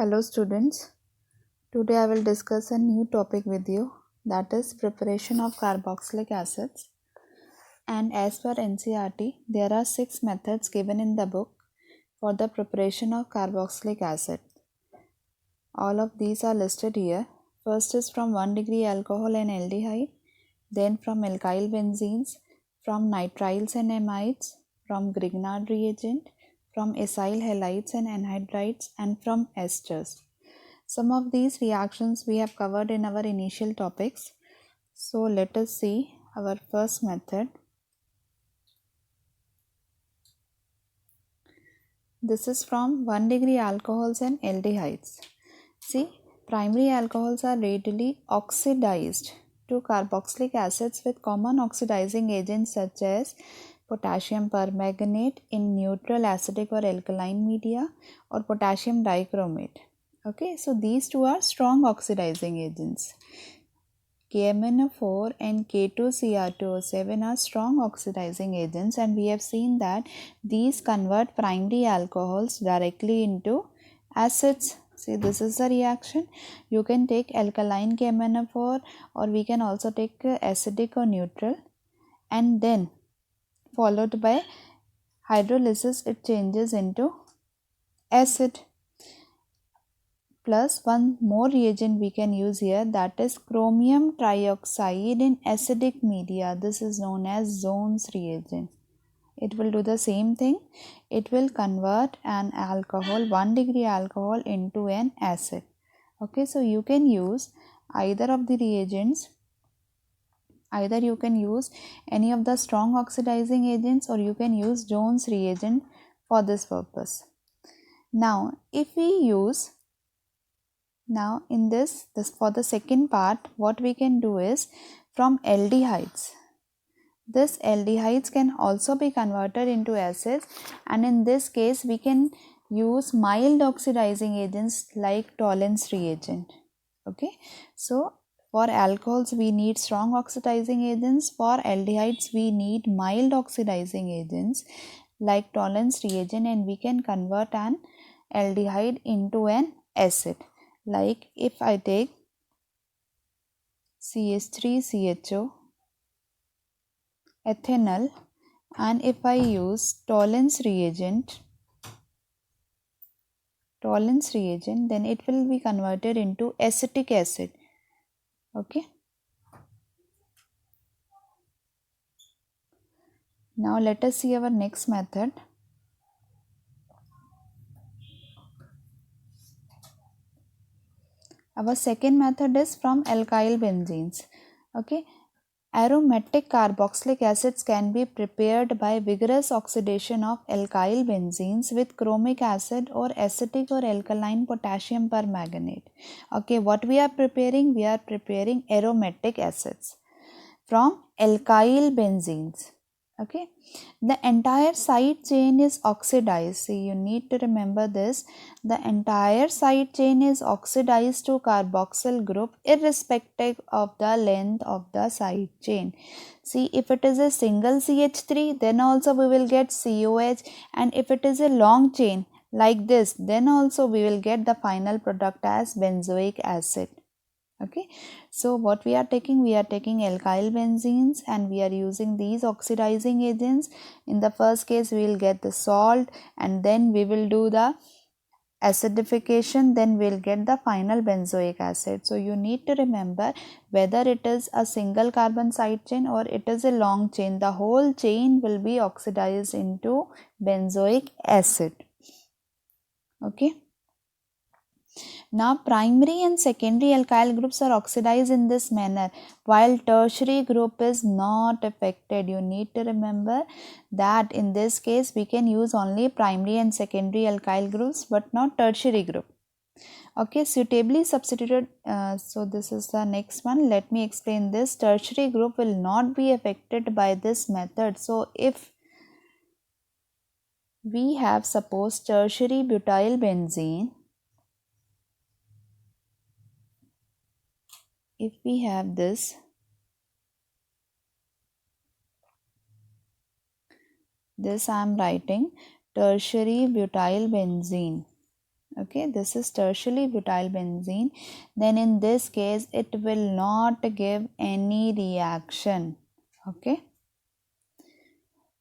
Hello students, today I will discuss a new topic with you, that is preparation of carboxylic acids. And as per NCERT, there are 6 methods given in the book for the preparation of carboxylic acid. All of these are listed here. First is from 1 degree alcohol and aldehyde, then from alkyl benzenes, from nitriles and amides, from Grignard reagent, from acyl halides and anhydrides, and from esters. Some of these reactions we have covered in our initial topics. So let us see our first method. This is from 1 degree alcohols and aldehydes. See, primary alcohols are readily oxidized to carboxylic acids with common oxidizing agents such as potassium permanganate in neutral acidic or alkaline media or potassium dichromate. Okay, so these two are strong oxidizing agents. KMnO4 and K2Cr2O7 are strong oxidizing agents, and we have seen that these convert primary alcohols directly into acids. See, this is the reaction. You can take alkaline KMnO4 or we can also take acidic or neutral, and then followed by hydrolysis it changes into acid. Plus one more reagent we can use here, that is chromium trioxide in acidic media. This is known as Zone's reagent. It will do the same thing. It will convert an alcohol, 1 degree alcohol, into an acid. Okay, so you can use either of the reagents. Either you can use any of the strong oxidizing agents or you can use Jones reagent for this purpose. Now in this for the second part, what we can do is from aldehydes. This aldehydes can also be converted into acids, and in this case we can use mild oxidizing agents like Tollens reagent. Okay, so for alcohols we need strong oxidizing agents, for aldehydes we need mild oxidizing agents like Tollens reagent, and we can convert an aldehyde into an acid. Like if I take CH3CHO, ethanol, and if I use Tollens reagent, then it will be converted into acetic acid. Okay. Now let us see our next method. Our second method is from alkyl benzenes. Okay. Aromatic carboxylic acids can be prepared by vigorous oxidation of alkyl benzenes with chromic acid or acetic or alkaline potassium permanganate. Okay, what we are preparing? We are preparing aromatic acids from alkyl benzenes. Okay, the entire side chain is oxidized. See, you need to remember this. The entire side chain is oxidized to carboxyl group irrespective of the length of the side chain. See, if it is a single CH3, then also we will get COH, and if it is a long chain like this, then also we will get the final product as benzoic acid. Okay, so what we are taking alkyl benzenes and we are using these oxidizing agents. In the first case we will get the salt, and then we will do the acidification, then we will get the final benzoic acid. So you need to remember whether it is a single carbon side chain or it is a long chain, the whole chain will be oxidized into benzoic acid. Okay. Now primary and secondary alkyl groups are oxidized in this manner, while tertiary group is not affected. You need to remember that in this case we can use only primary and secondary alkyl groups but not tertiary group. Okay, suitably substituted. So this is the next one. Let me explain this. Tertiary group will not be affected by this method. So if we have suppose tertiary butyl benzene, if we have this, I am writing tertiary butyl benzene. Okay, this is tertiary butyl benzene, then in this case it will not give any reaction. Okay,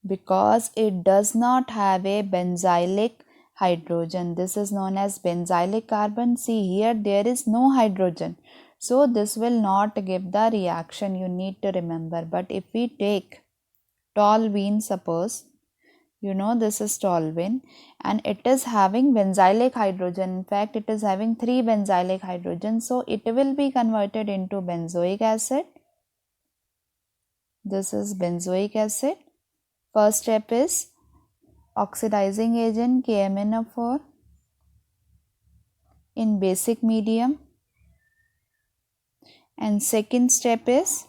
because it does not have a benzylic hydrogen. This is known as benzylic carbon. See here, there is no hydrogen, so this will not give the reaction, you need to remember. But if we take toluene, suppose, you know, this is toluene and it is having benzylic hydrogen. In fact, it is having 3 benzylic hydrogen, so it will be converted into benzoic acid. This is benzoic acid. First step is oxidizing agent KMnO4 in basic medium, and second step is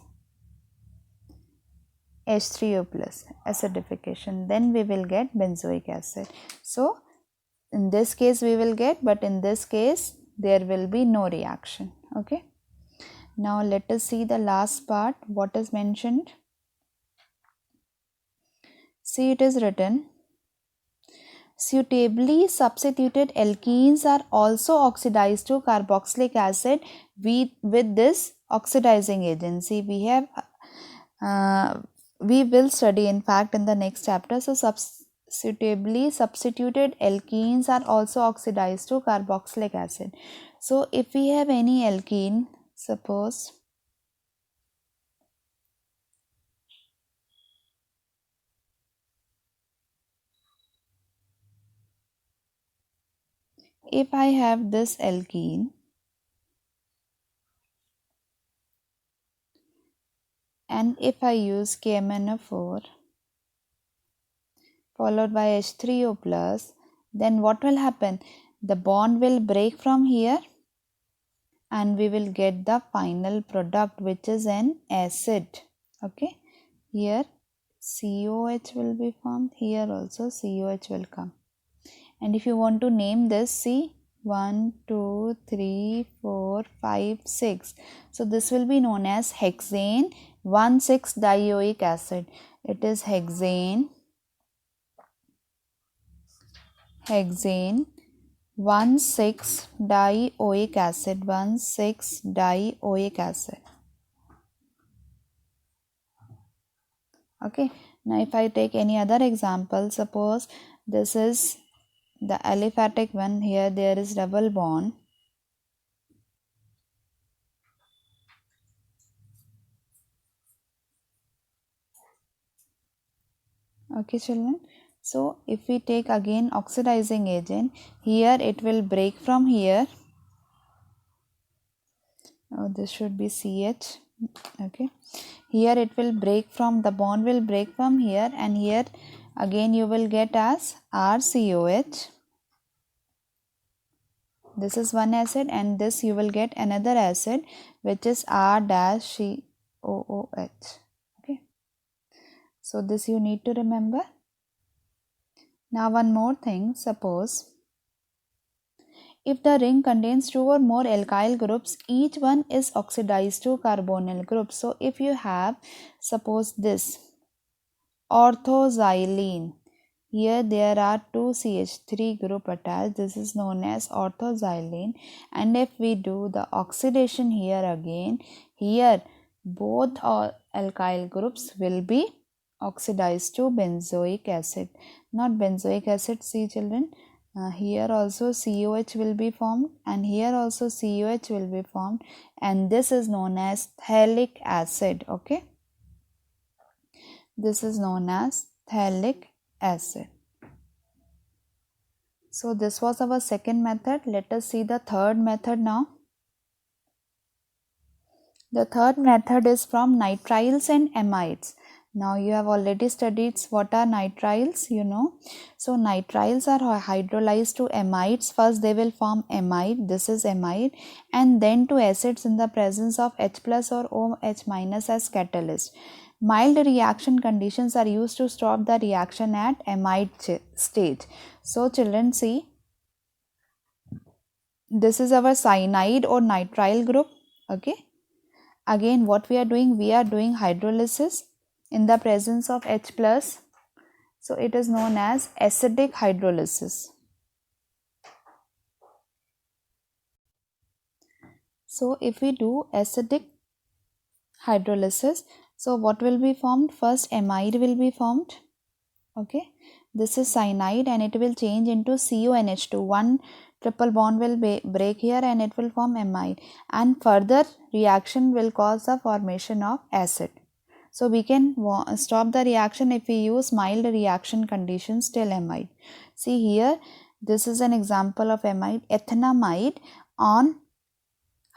H3O plus acidification, then we will get benzoic acid. So in this case we will get, but in this case there will be no reaction. Okay, now let us see the last part, what is mentioned. See, it is written, suitably substituted alkenes are also oxidized to carboxylic acid with this oxidizing agent. See, we will study in fact in the next chapter. So suitably substituted alkenes are also oxidized to carboxylic acid. So if we have any alkene, suppose if I have this alkene and if I use KMnO4 followed by H3O plus, then what will happen? The bond will break from here and we will get the final product, which is an acid. Okay, here COH will be formed, here also COH will come. And if you want to name this, see, 1 2 3 4 5 6, so this will be known as hexane 1,6-dioic acid. It is hexane 1,6-dioic acid, 1,6-dioic acid. Okay, now if I take any other example, suppose this is the aliphatic one, here there is double bond. Okay children, so if we take again oxidizing agent, here it will break from here. Oh, this should be CH. Okay, here it will break from, the bond will break from here, and here again you will get as RCOH. This is one acid, and this you will get another acid which is R-COOH. Okay, so this you need to remember. Now one more thing, suppose if the ring contains 2 or more alkyl groups, each one is oxidized to carbonyl group. So if you have, suppose this orthoxylene, here there are 2 CH3 group attached, this is known as orthoxylene, and if we do the oxidation here again, here both alkyl groups will be oxidized to benzoic acid, not benzoic acid. See children, here also COH will be formed and here also COH will be formed, and this is known as phthalic acid. Okay, this is known as phthalic acid. So this was our second method. Let us see the third method now. The third method is from nitriles and amides. Now you have already studied what are nitriles, you know. So nitriles are hydrolyzed to amides. First they will form amide, this is amide, and then to acids in the presence of H plus or OH minus as catalyst. Mild reaction conditions are used to stop the reaction at amide stage. So children, see, this is our cyanide or nitrile group. Okay, again what we are doing hydrolysis in the presence of H plus, so it is known as acidic hydrolysis. So if we do acidic hydrolysis, so what will be formed? First amide will be formed. Okay, this is cyanide and it will change into CuNH2. One triple bond will break here and it will form amide, and further reaction will cause the formation of acid. So we can stop the reaction if we use mild reaction conditions till amide. See here, this is an example of amide. Ethanamide on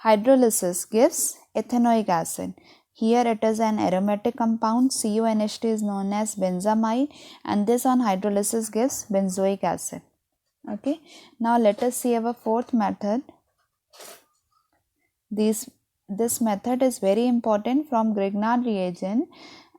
hydrolysis gives ethanoic acid. Here it is an aromatic compound. CuNH2 is known as benzamide, and this on hydrolysis gives benzoic acid. Okay. Now let us see our fourth method. This method is very important from Grignard reagent,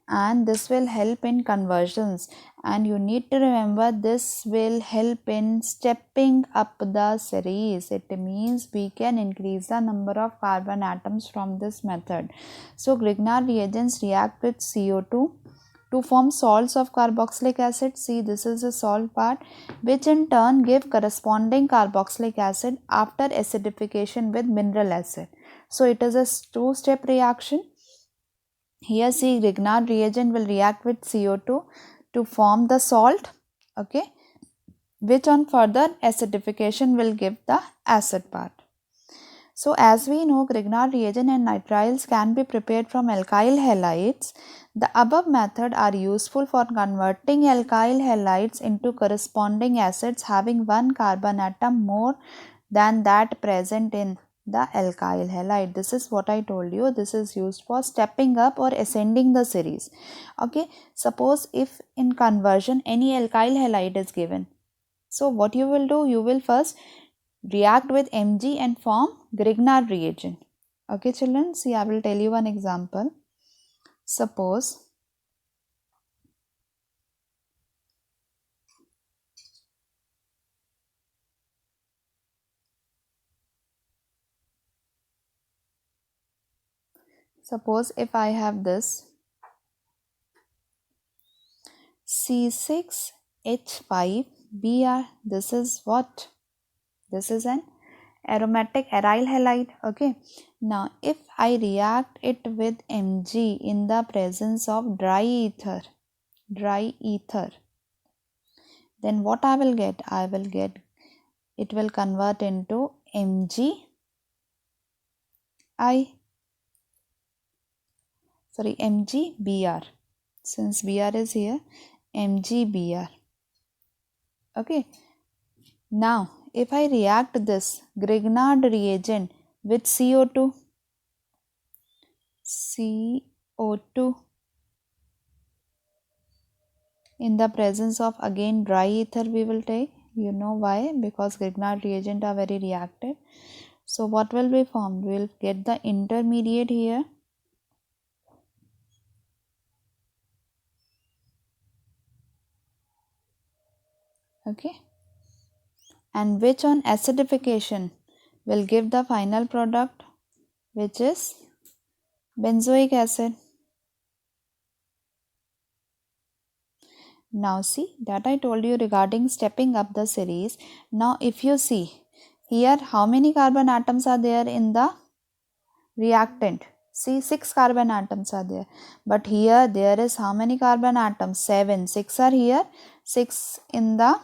and this will help in conversions, and you need to remember this will help in stepping up the series. It means we can increase the number of carbon atoms from this method. So Grignard reagents react with CO2 to form salts of carboxylic acid. See, this is the salt part, which in turn give corresponding carboxylic acid after acidification with mineral acid. So it is a two-step reaction. Here see, Grignard reagent will react with CO2 to form the salt, okay, which on further acidification will give the acid part. So as we know, Grignard reagent and nitriles can be prepared from alkyl halides. The above method are useful for converting alkyl halides into corresponding acids having one carbon atom more than that present in the alkyl halide. This is what I told you. This is used for stepping up or ascending the series. Okay. Suppose if in conversion any alkyl halide is given. So what you will do? You will first react with Mg and form Grignard reagent. Okay children. See, I will tell you one example. Suppose if I have this C6H5Br, this is what? This is an aromatic aryl halide. Okay. Now if I react it with Mg in the presence of dry ether, then what I will get? It will convert into MgBr. Since Br is here, MgBr. Okay. Now if I react this Grignard reagent with CO2 in the presence of again dry ether, we will take. You know why? Because Grignard reagent are very reactive. So what will be formed? We will get the intermediate here. Okay. And which on acidification will give the final product, which is benzoic acid. Now see, that I told you regarding stepping up the series. Now if you see here, how many carbon atoms are there in the reactant? See, 6 carbon atoms are there. But here there is how many carbon atoms? 7. 6 are here, 6 in the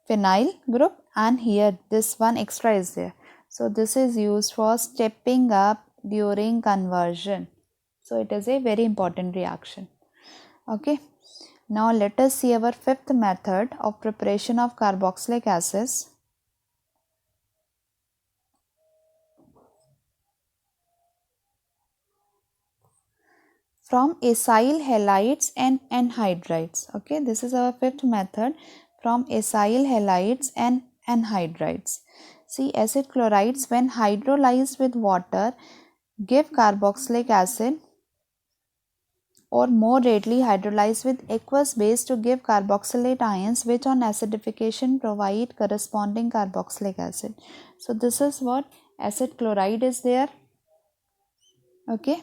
phenyl group, and here this one extra is there. So this is used for stepping up during conversion. So it is a very important reaction. Okay. Now let us see our fifth method of preparation of carboxylic acids. From acyl halides and anhydrides. Okay, this is our fifth method, from acyl halides and anhydrides. See, acid chlorides when hydrolyzed with water give carboxylic acid, or more readily hydrolyzed with aqueous base to give carboxylate ions, which on acidification provide corresponding carboxylic acid. So this is what acid chloride is there. Okay.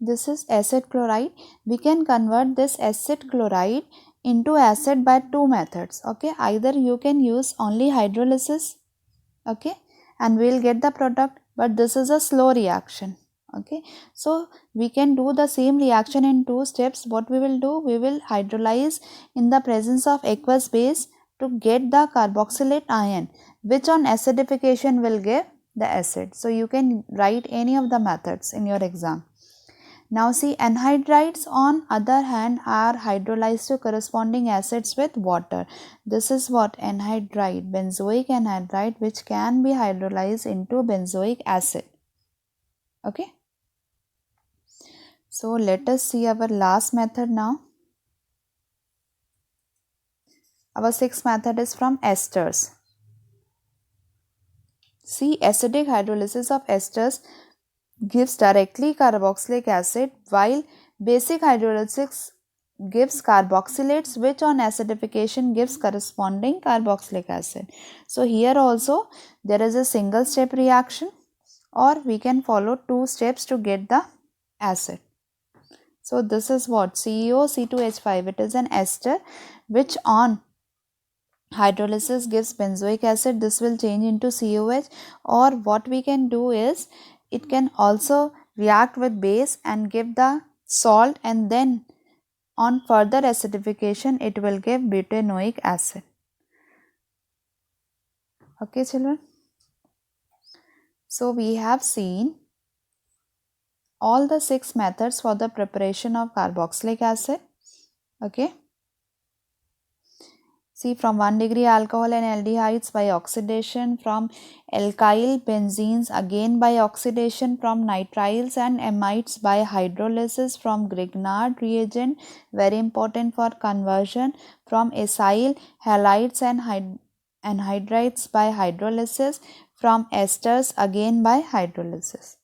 This is acid chloride. We can convert this acid chloride into acid by two methods. Okay. Either you can use only hydrolysis, okay, and we'll get the product, but this is a slow reaction. Okay, so we can do the same reaction in two steps. What we will do, we will hydrolyze in the presence of aqueous base to get the carboxylate ion, which on acidification will give the acid. So you can write any of the methods in your exam. Now see, anhydrides on other hand are hydrolyzed to corresponding acids with water. This is what anhydride, benzoic anhydride, which can be hydrolyzed into benzoic acid. Okay. So let us see our last method now. Our sixth method is from esters. See, acidic hydrolysis of esters gives directly carboxylic acid, while basic hydrolysis gives carboxylates, which on acidification gives corresponding carboxylic acid. So here also there is a single step reaction, or we can follow two steps to get the acid. So this is what CeOC2H5, it is an ester which on hydrolysis gives benzoic acid. This will change into COH, or what we can do is it can also react with base and give the salt, and then on further acidification it will give butanoic acid. Okay children, so we have seen all the six methods for the preparation of carboxylic acid. Okay, see, from 1 degree alcohol and aldehydes by oxidation, from alkyl benzenes again by oxidation, from nitriles and amides by hydrolysis, from Grignard reagent, very important for conversion, from acyl halides and anhydrides by hydrolysis, from esters again by hydrolysis.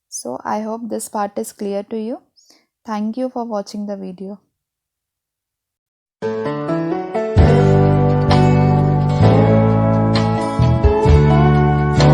So I hope this part is clear to you. Thank you for watching the video.